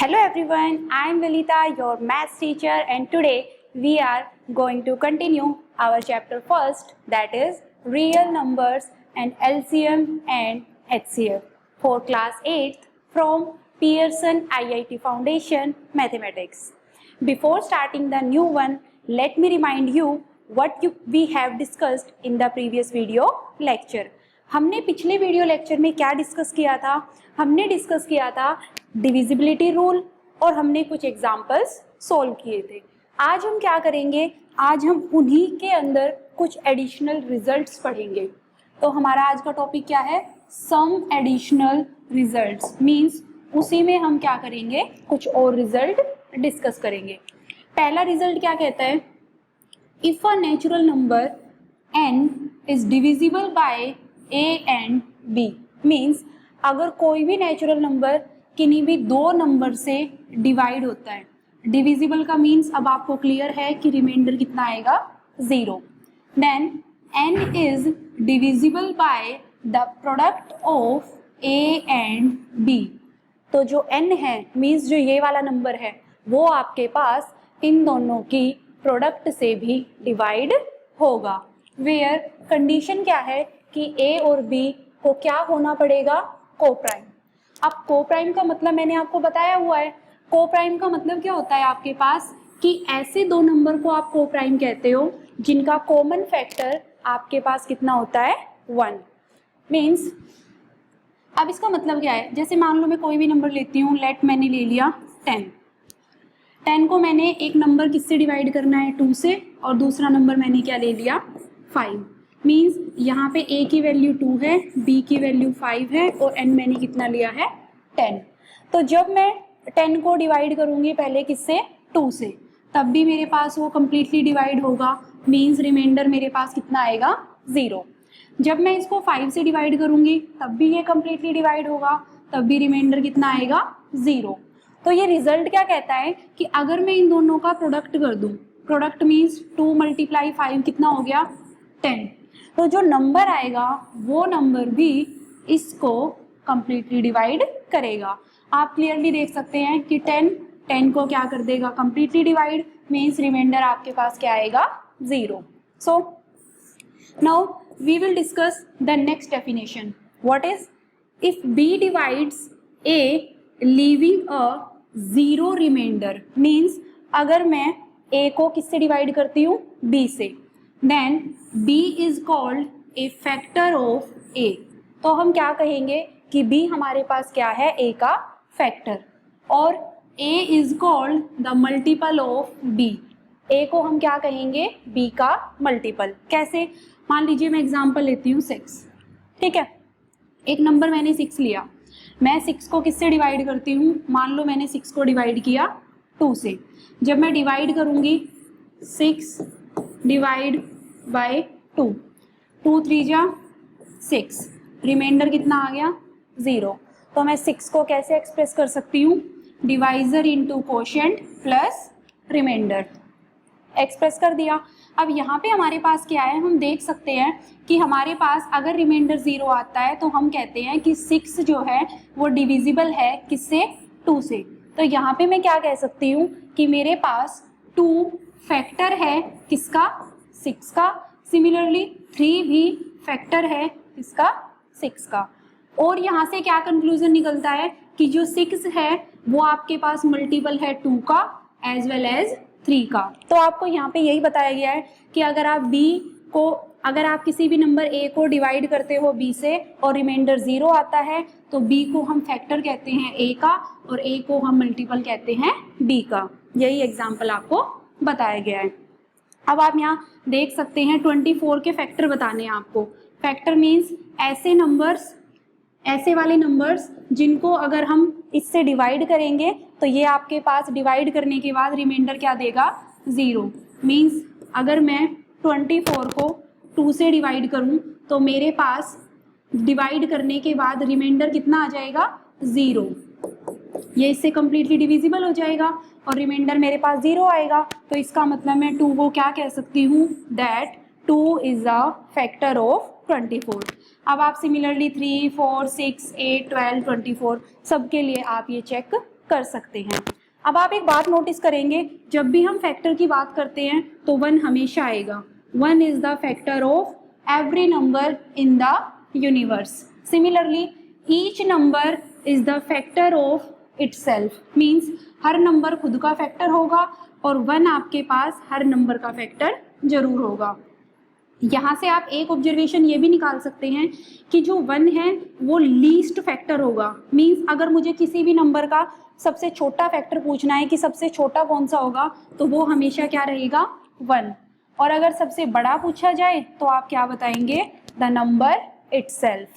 Hello everyone, I am Valita, your maths teacher, and today we are going to continue our chapter first, that is real numbers and LCM and HCF for class 8th from Pearson IIT Foundation Mathematics. Before starting the new one, let me remind you what we have discussed in the previous video lecture. हमने पिछले video lecture में क्या discuss किया था? हमने discuss किया था divisibility rule और हमने कुछ एग्जांपल्स सॉल्व किए थे. आज हम क्या करेंगे? आज हम उन्हीं के अंदर कुछ एडिशनल रिजल्ट्स पढ़ेंगे. तो हमारा आज का टॉपिक क्या है? Some additional results. मींस उसी में हम क्या करेंगे? कुछ और रिजल्ट डिस्कस करेंगे. पहला रिजल्ट क्या कहता है? If a natural number n is divisible bye a and b. Means अगर कोई भी नेचुरल नंबर किन्हीं भी दो नंबर से डिवाइड होता है. डिविजिबल का मीन्स अब आपको क्लियर है कि रिमाइंडर कितना आएगा? 0. Then n is divisible by the product of a and b. तो जो n है मीन्स जो ये वाला नंबर है वो आपके पास इन दोनों की प्रोडक्ट से भी डिवाइड होगा. वेयर कंडीशन क्या है कि a और b को क्या होना पड़ेगा? कोप्राइम. अब कोप्राइम का मतलब मैंने आपको बताया हुआ है. कोप्राइम का मतलब क्या होता है आपके पास कि ऐसे दो नंबर को आप कोप्राइम कहते हो जिनका कॉमन फैक्टर आपके पास कितना होता है? 1. मीन्स अब इसका मतलब क्या है? जैसे मान लो मैं कोई भी नंबर लेती हूँ. लेट मैंने ले लिया 10. 10 को मैंने एक नंबर किससे डिवाइड करना है? 2 से. और दूसरा नंबर मैंने क्या ले लिया? 5. मीन्स यहाँ पे a की वैल्यू 2 है, b की वैल्यू 5 है और n मैंने कितना लिया है? 10. तो जब मैं 10 को डिवाइड करूँगी पहले किससे? 2 से, तब भी मेरे पास वो कम्प्लीटली डिवाइड होगा. मीन्स रिमाइंडर मेरे पास कितना आएगा? 0. जब मैं इसको 5 से डिवाइड करूँगी तब भी ये कम्प्लीटली डिवाइड होगा, तब भी रिमाइंडर कितना आएगा? 0. तो ये रिजल्ट क्या कहता है कि अगर मैं इन दोनों का प्रोडक्ट कर दूँ, प्रोडक्ट मीन्स 2 × 5 कितना हो गया? 10. तो जो नंबर आएगा वो नंबर भी इसको कम्प्लीटली डिवाइड करेगा. आप क्लियरली देख सकते हैं कि 10 को क्या कर देगा? Completely divide. मीन्स रिमाइंडर आपके पास क्या आएगा? 0. So now we will discuss the next definition. What is? If b divides a leaving a 0 remainder. Means अगर मैं a को किससे डिवाइड करती हूँ? b से. Then b is called a factor of a. तो हम क्या कहेंगे कि b हमारे पास क्या है? a का फैक्टर. और a is called the multiple of b. a को हम क्या कहेंगे? b का मल्टीपल. कैसे? मान लीजिए मैं एग्जांपल लेती हूँ 6. ठीक है, एक नंबर मैंने 6 लिया. मैं 6 को किससे डिवाइड करती हूँ? मान लो मैंने 6 को डिवाइड किया 2 से. जब मैं डिवाइड करूँगी 6 डिवाइड बाय 2, 2 3 जा 6, रिमाइंडर कितना आ गया? 0. तो मैं 6 को कैसे एक्सप्रेस कर सकती हूँ? Divisor into quotient plus remainder. Express कर दिया. अब यहाँ पे हमारे पास क्या है? हम देख सकते हैं कि हमारे पास अगर रिमाइंडर 0 आता है तो हम कहते हैं कि 6 जो है वो डिविजिबल है किससे? 2 से. तो यहाँ पे मैं क्या कह सकती हूँ कि मेरे पास 2 फैक्टर है किसका? 6 का. सिमिलरली 3 भी फैक्टर है किसका? 6 का. और यहाँ से क्या कंक्लूजन निकलता है कि जो 6 है वो आपके पास मल्टीपल है 2 का एज वेल एज 3 का. तो आपको यहाँ पे यही बताया गया है कि अगर आप किसी भी नंबर a को डिवाइड करते हो b से और रिमाइंडर 0 आता है तो b को हम फैक्टर कहते हैं a का और a को हम मल्टीपल कहते हैं b का. यही एग्जाम्पल आपको बताया गया है. अब आप यहाँ देख सकते हैं 24 के फैक्टर बताने हैं आपको. फैक्टर मीन्स ऐसे वाले नंबर्स जिनको अगर हम इससे डिवाइड करेंगे तो ये आपके पास डिवाइड करने के बाद रिमाइंडर क्या देगा? 0. मीन्स अगर मैं 24 को 2 से डिवाइड करूँ तो मेरे पास डिवाइड करने के बाद रिमाइंडर कितना आ जाएगा? 0. ये इससे कम्प्लीटली डिविजिबल हो जाएगा और रिमाइंडर मेरे पास 0 आएगा. तो इसका मतलब मैं 2 को क्या कह सकती हूँ? That 2 is a factor of 24. अब आप सिमिलरली 3, 4, 6, 8, 12, 24 सबके लिए आप ये चेक कर सकते हैं। अब आप एक बात नोटिस करेंगे, जब भी हम फैक्टर की बात करते हैं तो 1 हमेशा आएगा। 1 is the factor of every number in the universe. Similarly, each number is the factor of itself. Means her number खुद का फैक्टर होगा और 1 आपके पास हर नंबर का फैक्टर जरूर होगा। यहाँ से आप एक ऑब्जर्वेशन ये भी निकाल सकते हैं कि जो 1 है वो लीस्ट फैक्टर होगा। मीन्स अगर मुझे किसी भी नंबर का सबसे छोटा फैक्टर पूछना है कि सबसे छोटा कौन सा होगा, तो वो हमेशा क्या रहेगा, 1। और अगर सबसे बड़ा पूछा जाए तो आप क्या बताएंगे, द नंबर इटसेल्फ।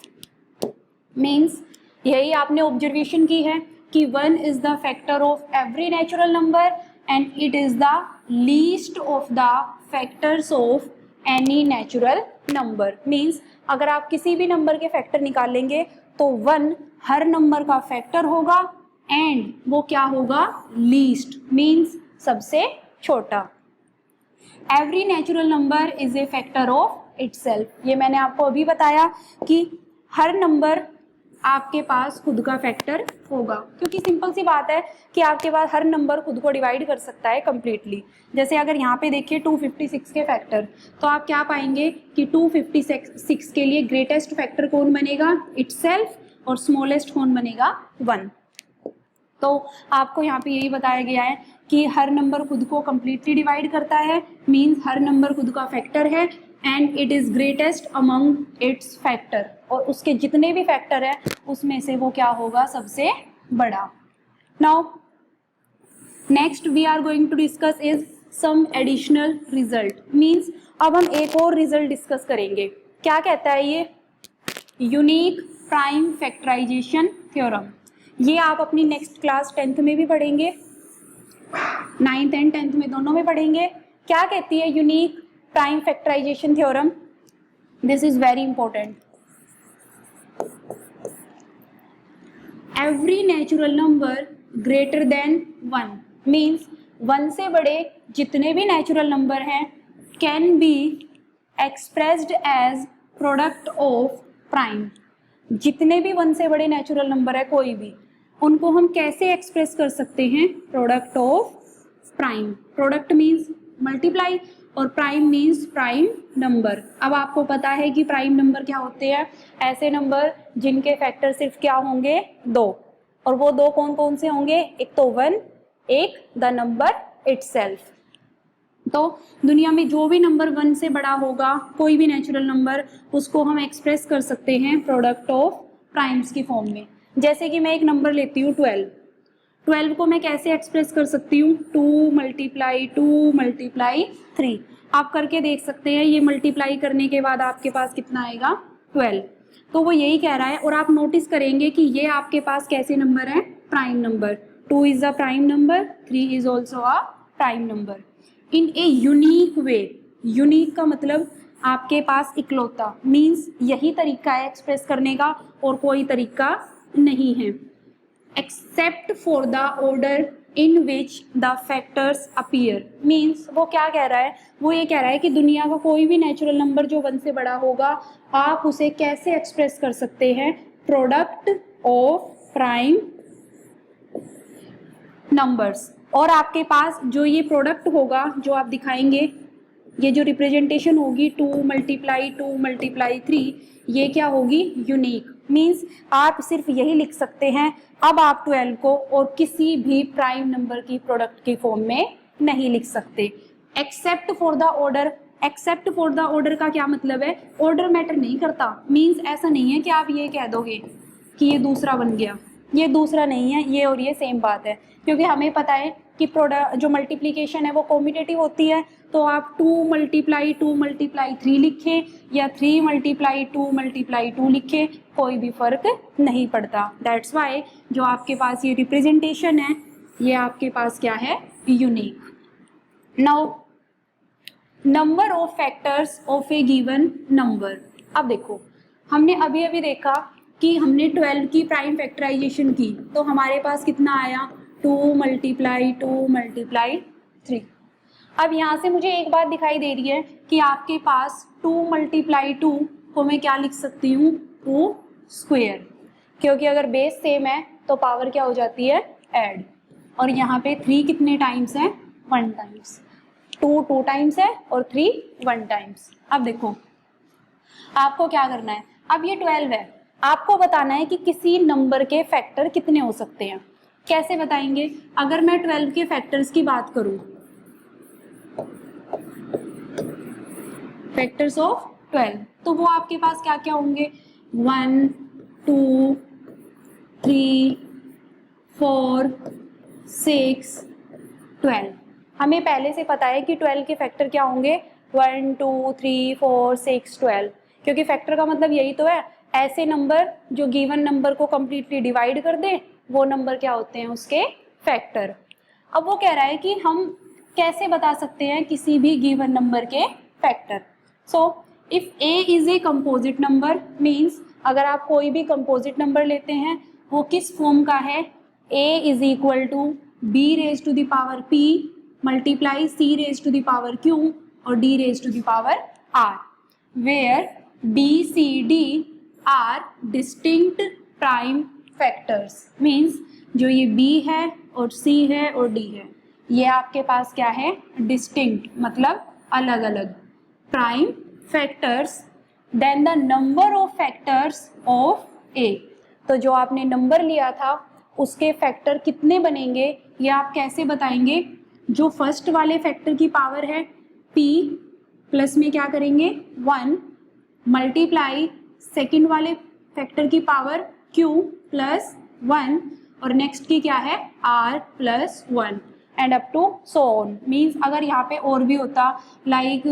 मीन्स यही आपने ऑब्जर्वेशन की है कि 1 is the factor of every natural number and it is the least of the factors of any natural number. Means अगर आप किसी भी नंबर के फैक्टर निकालेंगे तो 1 हर नंबर का फैक्टर होगा एंड वो क्या होगा, लीस्ट, मीन्स सबसे छोटा। Every natural number is a factor of itself. ये मैंने आपको अभी बताया कि हर नंबर आपके पास खुद का फैक्टर होगा, क्योंकि सिंपल सी बात है कि आपके पास हर नंबर खुद को डिवाइड कर सकता है कंप्लीटली। जैसे अगर यहाँ पे देखिए 256 के फैक्टर, तो आप क्या पाएंगे कि 256 के लिए ग्रेटेस्ट फैक्टर कौन बनेगा, इटसेल्फ, और स्मॉलेस्ट कौन बनेगा, 1। तो आपको यहाँ पे यही बताया गया है कि हर नंबर खुद को कम्प्लीटली डिवाइड करता है, मीन्स हर नंबर खुद का फैक्टर है and it is greatest among it's factor, और उसके जितने भी फैक्टर है उसमें से वो क्या होगा, सबसे बड़ा। Now next we are going to discuss is some additional result. Means अब हम एक और रिजल्ट डिस्कस करेंगे। क्या कहता है ये, यूनिक प्राइम फैक्टराइजेशन थ्योरम। ये आप अपनी नेक्स्ट क्लास 10th में भी पढ़ेंगे, 9th एंड 10th में दोनों में पढ़ेंगे। क्या कहती है unique prime factorization theorem, this is very important. Every natural number greater than 1, means 1 से बड़े जितने भी नेचुरल नंबर हैं can be expressed as product of prime. जितने भी 1 से बड़े नेचुरल नंबर है कोई भी, उनको हम कैसे एक्सप्रेस कर सकते हैं, product of prime. Product means multiply और प्राइम मीन्स प्राइम नंबर। अब आपको पता है कि प्राइम नंबर क्या होते हैं, ऐसे नंबर जिनके फैक्टर सिर्फ क्या होंगे, 2, और वो 2 कौन कौन से होंगे, एक तो 1, एक द नंबर इटसेल्फ। तो दुनिया में जो भी नंबर 1 से बड़ा होगा, कोई भी नेचुरल नंबर, उसको हम एक्सप्रेस कर सकते हैं प्रोडक्ट ऑफ प्राइम्स की फॉर्म में। जैसे कि मैं एक नंबर लेती हूँ 12 को मैं कैसे एक्सप्रेस कर सकती हूँ, 2 × 3। आप करके देख सकते हैं, ये मल्टीप्लाई करने के बाद आपके पास कितना आएगा, 12। तो वो यही कह रहा है, और आप नोटिस करेंगे कि ये आपके पास कैसे नंबर है, prime number. 2 is a prime number, 3 is also a prime number in a unique way. Unique का मतलब आपके पास इकलौता, मीन्स यही तरीका है एक्सप्रेस करने का और कोई तरीका नहीं है। Except for the order in which the factors appear. Means वो क्या कह रहा है, वो ये कह रहा है कि दुनिया का कोई भी नेचुरल नंबर जो 1 से बड़ा होगा, आप उसे कैसे एक्सप्रेस कर सकते हैं, प्रोडक्ट ऑफ प्राइम नंबर्स। और आपके पास जो ये प्रोडक्ट होगा, जो आप दिखाएंगे, ये जो रिप्रेजेंटेशन होगी 2 × 3, ये क्या होगी, यूनिक। मीन्स आप सिर्फ यही लिख सकते हैं। अब आप 12 को और किसी भी प्राइम नंबर की प्रोडक्ट की फॉर्म में नहीं लिख सकते। Except for the order, except for the order का क्या मतलब है, ऑर्डर मैटर नहीं करता। मीन्स ऐसा नहीं है कि आप ये कह दोगे कि ये दूसरा बन गया, ये दूसरा नहीं है, ये और ये सेम बात है, क्योंकि हमें पता है कि प्रोडक्ट जो मल्टीप्लिकेशन है वो कॉम्यूटेटिव होती है। तो आप 2 × 3 लिखें या 3 × 2 लिखें, कोई भी फर्क नहीं पड़ता। दैट्स वाई जो आपके पास ये रिप्रेजेंटेशन है, ये आपके पास क्या है, unique. Now number of factors of A given number. अब देखो, हमने अभी अभी देखा कि हमने 12 की प्राइम फैक्टराइजेशन की, तो हमारे पास कितना आया, 2 × 3। अब यहाँ से मुझे एक बात दिखाई दे रही है कि आपके पास 2 × 2 को मैं क्या लिख सकती हूँ, 2 स्क्वायर, क्योंकि अगर बेस सेम है तो पावर क्या हो जाती है, ऐड, और यहाँ पे 3 कितने टाइम्स है? 1 टाइम्स। 2 टाइम्स है और 3 1 टाइम्स। अब देखो आपको क्या करना है, अब ये 12 है, आपको बताना है कि किसी नंबर के फैक्टर कितने हो सकते हैं। कैसे बताएंगे? अगर मैं 12 के फैक्टर्स की बात करूं, फैक्टर्स ऑफ 12, तो वो आपके पास क्या क्या होंगे? 1 2 3 4 6 12। हमें पहले से पता है कि 12 के फैक्टर क्या होंगे? 1 2 3 4 6 12, क्योंकि फैक्टर का मतलब यही तो है, ऐसे नंबर जो गिवन नंबर को कंप्लीटली डिवाइड कर दें, वो नंबर क्या होते हैं? उसके फैक्टर। अब वो कह रहा है कि हम कैसे बता सकते हैं किसी भी गिवन नंबर के factor. So if a is a composite number, means अगर आप कोई भी कंपोजिट नंबर लेते हैं, वो किस फॉर्म का है? a is equal to b raise to the power p multiply c raise to the power q और d raise to the power r, where b c d are distinct prime factors. Means जो ये b है और c है और d है, ये आपके पास क्या है? डिस्टिंक्ट, मतलब अलग अलग prime factors then the number of factors of a। तो जो आपने नंबर लिया था उसके फैक्टर कितने बनेंगे, ये आप कैसे बताएंगे? जो फर्स्ट वाले फैक्टर की पावर है p प्लस में क्या करेंगे? 1 मल्टीप्लाई सेकेंड वाले फैक्टर की पावर q प्लस 1 और नेक्स्ट की क्या है? r plus 1 and up to so on. Means अगर यहाँ पे और भी होता, लाइक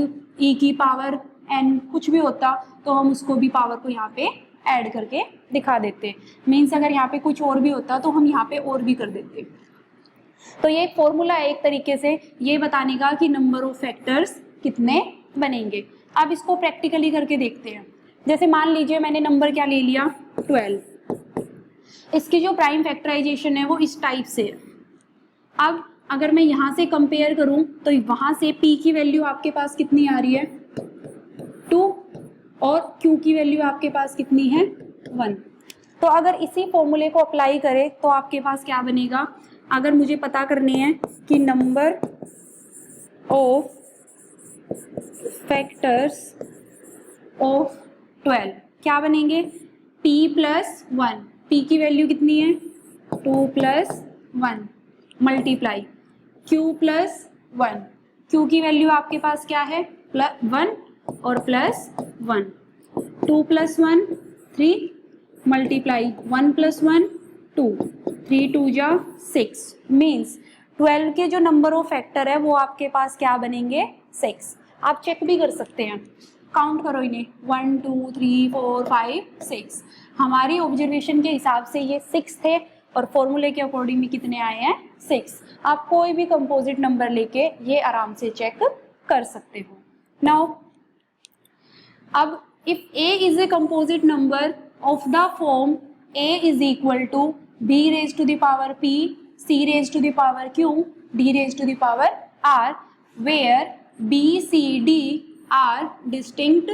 e की पावर n कुछ भी होता, तो हम उसको भी पावर को यहाँ पे ऐड करके दिखा देते। मीन्स अगर यहाँ पे कुछ और भी होता तो हम यहाँ पे और भी कर देते। तो ये एक फॉर्मूला है एक तरीके से ये बताने का कि नंबर ऑफ फैक्टर्स कितने बनेंगे। अब इसको प्रैक्टिकली करके देखते हैं। जैसे मान लीजिए मैंने नंबर क्या ले लिया? 12। इसकी जो प्राइम फैक्टराइजेशन है वो इस टाइप से है। अब अगर मैं यहाँ से कंपेयर करूँ तो वहाँ से p की वैल्यू आपके पास कितनी आ रही है? 2 और q की वैल्यू आपके पास कितनी है? 1। तो अगर इसी फॉर्मूले को अप्लाई करें तो आपके पास क्या बनेगा? अगर मुझे पता करनी है कि नंबर ऑफ फैक्टर्स ऑफ 12 क्या बनेंगे? p प्लस 1, p की वैल्यू कितनी है? 2 plus 1 multiply q plus 1, q की वैल्यू आपके पास क्या है? 1 और प्लस 1, 2 प्लस 1 3 मल्टीप्लाई 1 प्लस 1 2, 3 2 जा 6। मीन्स 12 के जो नंबर ऑफ फैक्टर है वो आपके पास क्या बनेंगे? 6। आप चेक भी कर सकते हैं, काउंट करो इन्हें, 1 2 3 4 5 6। हमारी ऑब्जर्वेशन के हिसाब से ये 6 थे और फॉर्मूले के अकॉर्डिंग में कितने आए हैं? 6। आप कोई भी कंपोजिट नंबर लेके ये आराम से चेक कर सकते हो। नाउ अब if a is a composite number of the form a is equal to b raise to the power p c raise to the power q d raise to the power r, where b c d are distinct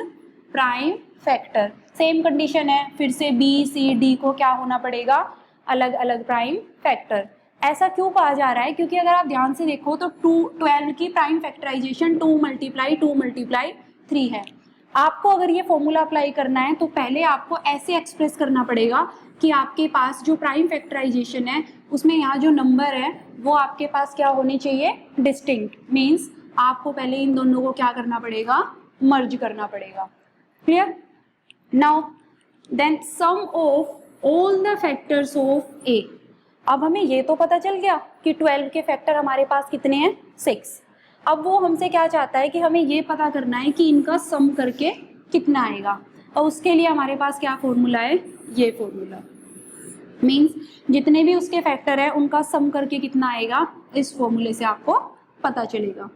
prime factor. Same condition है, फिर से b c d को क्या होना पड़ेगा? अलग अलग prime factor. ऐसा क्यों कहा जा रहा है? क्योंकि अगर आप ध्यान से देखो तो 12 की प्राइम फैक्टराइजेशन 2 मल्टीप्लाई 3 है। आपको अगर ये फॉर्मूला अप्लाई करना है तो पहले आपको ऐसे एक्सप्रेस करना पड़ेगा कि आपके पास जो प्राइम फैक्टराइजेशन है उसमें यहाँ जो नंबर है वो आपके पास क्या होने चाहिए? डिस्टिंक्ट। मीन्स आपको पहले इन दोनों को क्या करना पड़ेगा? मर्ज करना पड़ेगा। Clear? Now then sum of all the factors of a। अब हमें ये तो पता चल गया कि 12 के फैक्टर हमारे पास कितने हैं? 6। अब वो हमसे क्या चाहता है कि हमें ये पता करना है कि इनका सम करके कितना आएगा, और उसके लिए हमारे पास क्या फॉर्मूला है? ये फॉर्मूला। मीन्स जितने भी उसके फैक्टर है उनका सम करके कितना आएगा, इस फॉर्मूले से आपको पता चलेगा।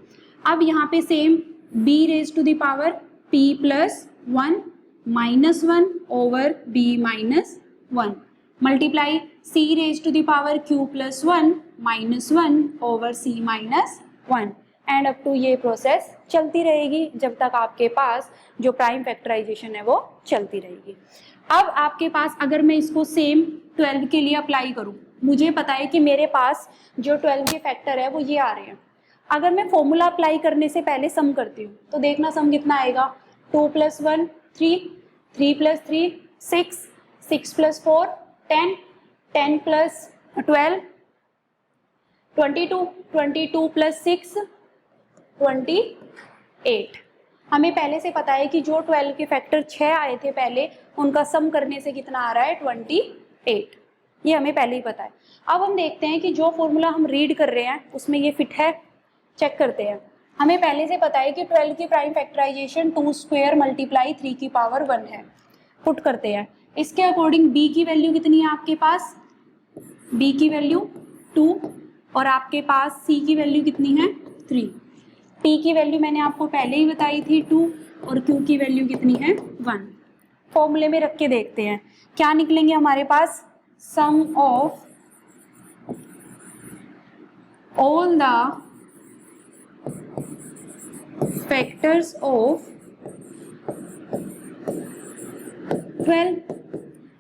अब यहाँ पे same b raise to the power p plus 1 minus 1 over b minus 1 multiply c raise to the power q plus 1 minus 1 over c minus 1 and up to ये प्रोसेस चलती रहेगी जब तक आपके पास जो प्राइम फैक्टराइजेशन है वो चलती रहेगी। अब आपके पास अगर मैं इसको सेम 12 के लिए अप्लाई करूं मुझे पता है कि मेरे पास जो 12 के फैक्टर है वो ये आ रहे हैं। अगर मैं फॉर्मूला अप्लाई करने से पहले सम करती हूँ तो देखना सम कितना आएगा, 2 + 1 3, 3 + 3 6, 6 + 4 10, 10 + 12 22, 22 + 6 28। हमें पहले से पता है कि जो 12 के फैक्टर 6 आए थे पहले, उनका सम करने से कितना आ रहा है, 28। ये हमें पहले ही पता है। अब हम देखते हैं कि जो फॉर्मूला हम रीड कर रहे हैं उसमें ये फिट है, चेक करते हैं। हमें पहले से पता है कि 12 की प्राइम फैक्टराइजेशन 2² × 3 की पावर 1 है। पुट करते हैं। इसके अकॉर्डिंग b की वैल्यू कितनी है आपके पास, b की वैल्यू 2 और आपके पास c की वैल्यू कितनी है, 3। p की वैल्यू मैंने आपको पहले ही बताई थी 2 और q की वैल्यू कितनी है, 1। फॉर्मूले में रख के देखते हैं क्या निकलेंगे हमारे पास, sum of all the factors of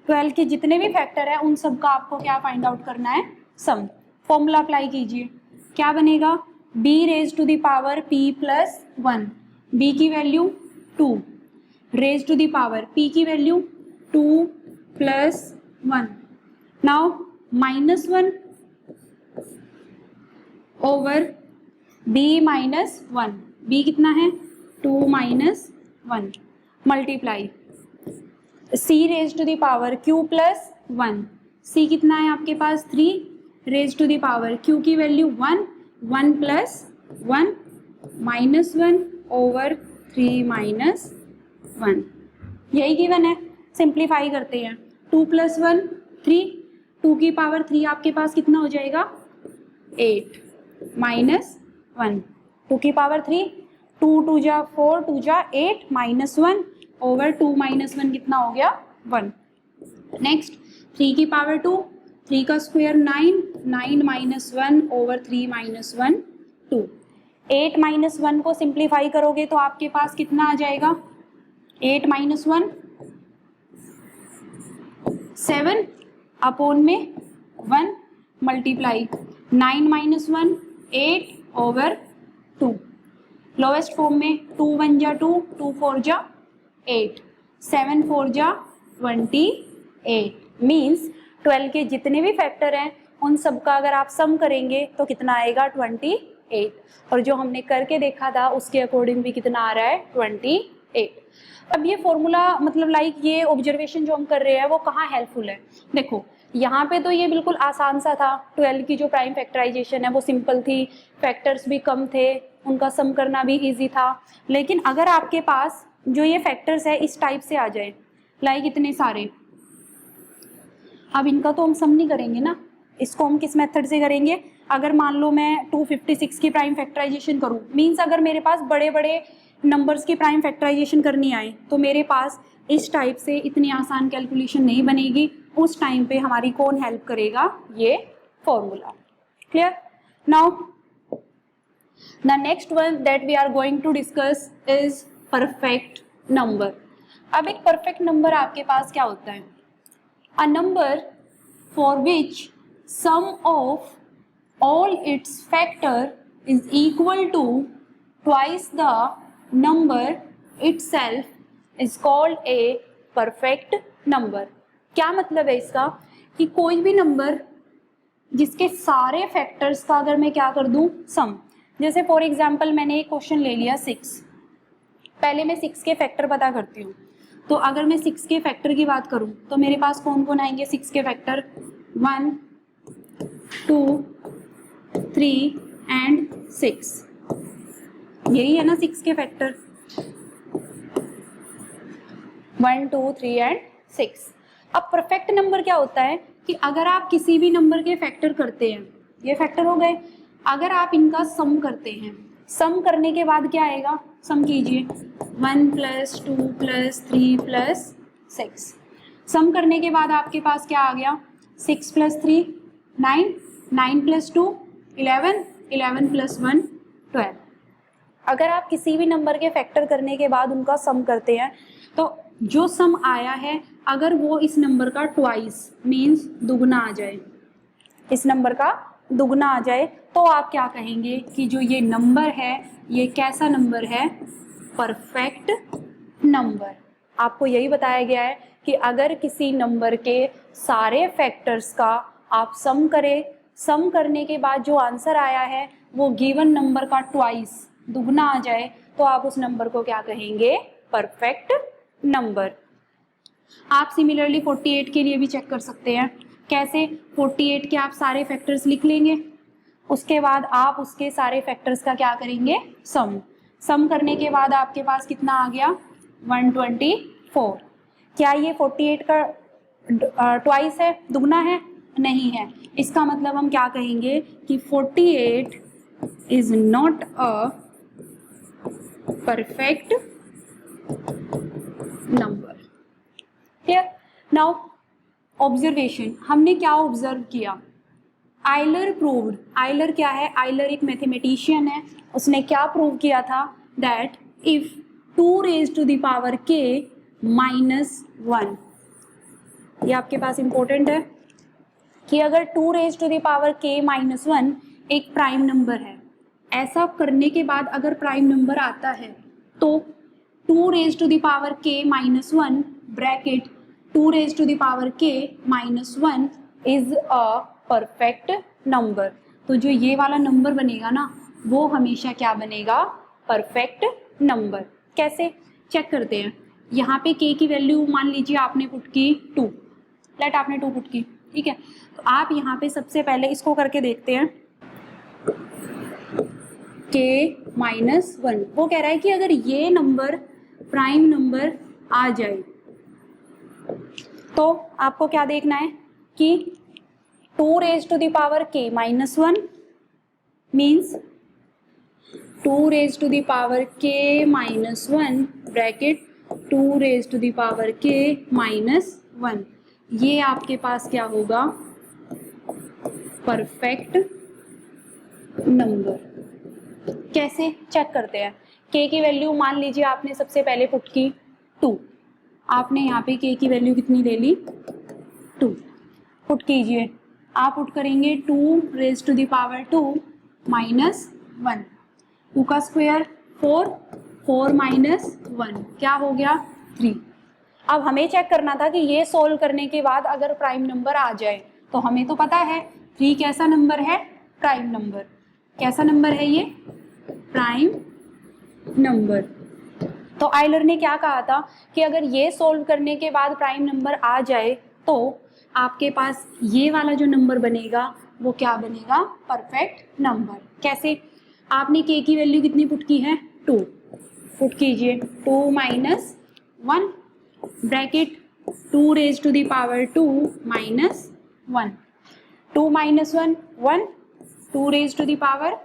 12 के जितने भी फैक्टर है उन सब का आपको क्या फाइंड आउट करना है, सम। फॉर्मूला अप्लाई कीजिए, क्या बनेगा, b⁻p + 1, b की वैल्यू 2 raised p की value 2 + 1। Now -1 over b - 1, b कितना है, 2 - 1 मल्टीप्लाई c⁻q + 1, c कितना है आपके पास, 3 q की वैल्यू 1, 1 + 1 -1 ओवर 3 - 1, यही गिवन है। सिंप्लीफाई करते हैं, 2 + 1 3, 2 की पावर 3 आपके पास कितना हो जाएगा, 8 -1, 2 की पावर 3, 2 × 2 = 4, 2 × 8 -1 ओवर 2 - 1 कितना हो गया, 1। नेक्स्ट 3 की पावर 2, 3 का स्क्वायर 9, 9 -1 ओवर 3 - 1 2। 8 - 1 को सिंप्लीफाई करोगे तो आपके पास कितना आ जाएगा, 8 - 1 7 अपॉन में 1 मल्टीप्लाई 9 - 1 8 ओवर 2। लोएस्ट फॉर्म में 2 × 1 = 2, 2 × 4 = 8, 7 × 4 = 28। मीन्स 12 के जितने भी फैक्टर हैं उन सब का अगर आप सम करेंगे तो कितना आएगा, 28। और जो हमने करके देखा था उसके अकॉर्डिंग भी कितना आ रहा है, 28। अब ये फॉर्मूला मतलब ये ऑब्जर्वेशन जो हम कर रहे हैं वो कहाँ हेल्पफुल है, देखो यहाँ पे तो ये बिल्कुल आसान सा था। 12 की जो प्राइम फैक्टराइजेशन है वो सिंपल थी, फैक्टर्स भी कम थे, उनका सम करना भी इजी था। लेकिन अगर आपके पास जो ये फैक्टर्स है इस टाइप से आ जाए, इतने सारे, अब इनका तो हम सम नहीं करेंगे ना, इसको हम किस मेथड से करेंगे। अगर मान लो मैं 256 की प्राइम फैक्टराइजेशन करूं, मीन्स अगर मेरे पास बड़े बड़े नंबर्स की प्राइम फैक्टराइजेशन करनी आए तो मेरे पास इस टाइप से इतनी आसान कैलकुलेशन नहीं बनेगी। उस टाइम पे हमारी कौन हेल्प करेगा, ये formula. Clear. Now the next one that we are going to discuss is perfect number. अब एक परफेक्ट नंबर आपके पास क्या होता है, a number for which sum of all its factor is equal to twice the number itself is called a perfect number। क्या मतलब है इसका, कि कोई भी नंबर जिसके सारे फैक्टर्स का अगर मैं क्या कर दूं, सम। जैसे फॉर एग्जांपल मैंने एक क्वेश्चन ले लिया 6, पहले मैं 6 के फैक्टर पता करती हूँ। तो अगर मैं 6 के फैक्टर की बात करूं तो मेरे पास कौन कौन आएंगे 6 के फैक्टर, 1 2 3 एंड 6, यही है ना 6 के फैक्टर, 1 2 3 एंड 6। अब परफेक्ट नंबर क्या होता है कि अगर आप किसी भी नंबर के फैक्टर करते हैं, ये फैक्टर हो गए, अगर आप इनका सम करते हैं, सम करने के बाद क्या आएगा, सम कीजिए 1 + 2 + 3 + 6। सम करने के बाद आपके पास क्या आ गया, 6 + 3 9, 9 + 2 11, 11 + 1 12। अगर आप किसी भी नंबर के फैक्टर करने के बाद उनका सम करते हैं तो जो सम आया है अगर वो इस नंबर का ट्वाइस मीन्स दुगना आ जाए, इस नंबर का दुगना आ जाए, तो आप क्या कहेंगे कि जो ये नंबर है ये कैसा नंबर है, परफेक्ट नंबर। आपको यही बताया गया है कि अगर किसी नंबर के सारे फैक्टर्स का आप सम करें, सम करने के बाद जो आंसर आया है वो गिवन नंबर का ट्वाइस दुगना आ जाए, तो आप उस नंबर को क्या कहेंगे, परफेक्ट नंबर। आप सिमिलरली 48 के लिए भी चेक कर सकते हैं। कैसे, 48 के आप सारे फैक्टर्स लिख लेंगे, उसके बाद आप उसके सारे फैक्टर्स का क्या करेंगे, सम करने के बाद आपके पास कितना आ गया, 124। क्या ये 48 का ट्वाइस है, दुगना है, नहीं है। इसका मतलब हम क्या कहेंगे कि 48 is not a perfect number. Clear. Now observation, हमने क्या ऑब्जर्व किया, आइलर प्रूव्ड, आइलर क्या है, आइलर एक मैथमेटिशियन है, उसने क्या प्रूव किया था, that if 2 raise to the power k -1, ये आपके पास इंपॉर्टेंट है कि अगर 2 raise to the power k -1 एक प्राइम नंबर है, ऐसा करने के बाद अगर प्राइम नंबर आता है तो 2 raise to the power k -1 bracket 2 raise to the power k -1 is a perfect number. तो जो ये वाला नंबर बनेगा ना वो हमेशा क्या बनेगा, परफेक्ट नंबर। कैसे, चेक करते हैं। यहाँ पे k की वैल्यू मान लीजिए आपने पुट की 2, लेट आपने 2 पुट की, ठीक है। तो आप यहाँ पे सबसे पहले इसको करके देखते हैं, k -1, वो कह रहा है कि अगर ये नंबर प्राइम नंबर आ जाए तो आपको क्या देखना है कि 2 raise to the power k -1 means 2 raise to the power k -1 bracket 2 raise to the power k -1, ये आपके पास क्या होगा, परफेक्ट नंबर। कैसे, चेक करते हैं। k की वैल्यू मान लीजिए आपने सबसे पहले पुट की 2, आपने यहाँ पे k की वैल्यू कितनी ले ली, 2 पुट कीजिए। आप पुट करेंगे 2 रेज टू द पावर 2 -1, 2 का स्क्वायर 4, 4 -1 क्या हो गया, 3। अब हमें चेक करना था कि ये सोल्व करने के बाद अगर प्राइम नंबर आ जाए, तो हमें तो पता है 3 कैसा नंबर है, प्राइम नंबर। कैसा नंबर है ये, प्राइम नंबर। तो आइलर ने क्या कहा था कि अगर ये सोल्व करने के बाद प्राइम नंबर आ जाए तो आपके पास ये वाला जो नंबर बनेगा वो क्या बनेगा, परफेक्ट नंबर। कैसे, आपने k की वैल्यू कितनी पुट की है, 2 पुट कीजिए, 2 -1 bracket 2 raise to the power 2 -1, 2 -1 1, 2 raise to the power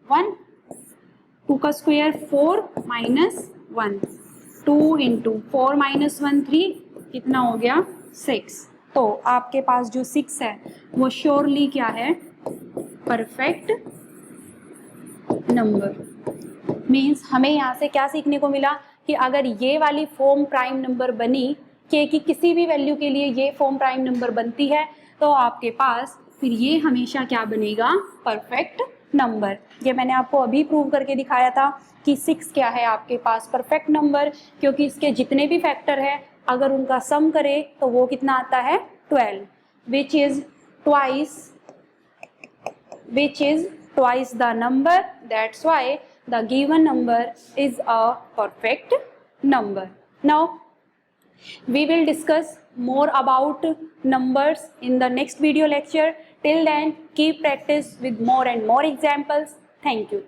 1, 2 का स्क्वायर 4 -1, 2 इंटू 4 -1 3, कितना हो गया, 6। तो आपके पास जो 6 है वो श्योरली क्या है, परफेक्ट नंबर। मीन्स हमें यहाँ से क्या सीखने को मिला कि अगर ये वाली फॉर्म प्राइम नंबर बनी, k की किसी भी वैल्यू के लिए ये फॉर्म प्राइम नंबर बनती है, तो आपके पास फिर ये हमेशा क्या बनेगा, परफेक्ट नंबर। ये मैंने आपको अभी प्रूव करके दिखाया था कि 6 क्या है आपके पास, परफेक्ट नंबर, क्योंकि इसके जितने भी फैक्टर है अगर उनका सम करे तो वो कितना आता है, 12, which is twice the number, that's why the given number is a perfect number. Now we will discuss more about numbers in the next video lecture. Till then, keep practice with more and more examples. Thank you.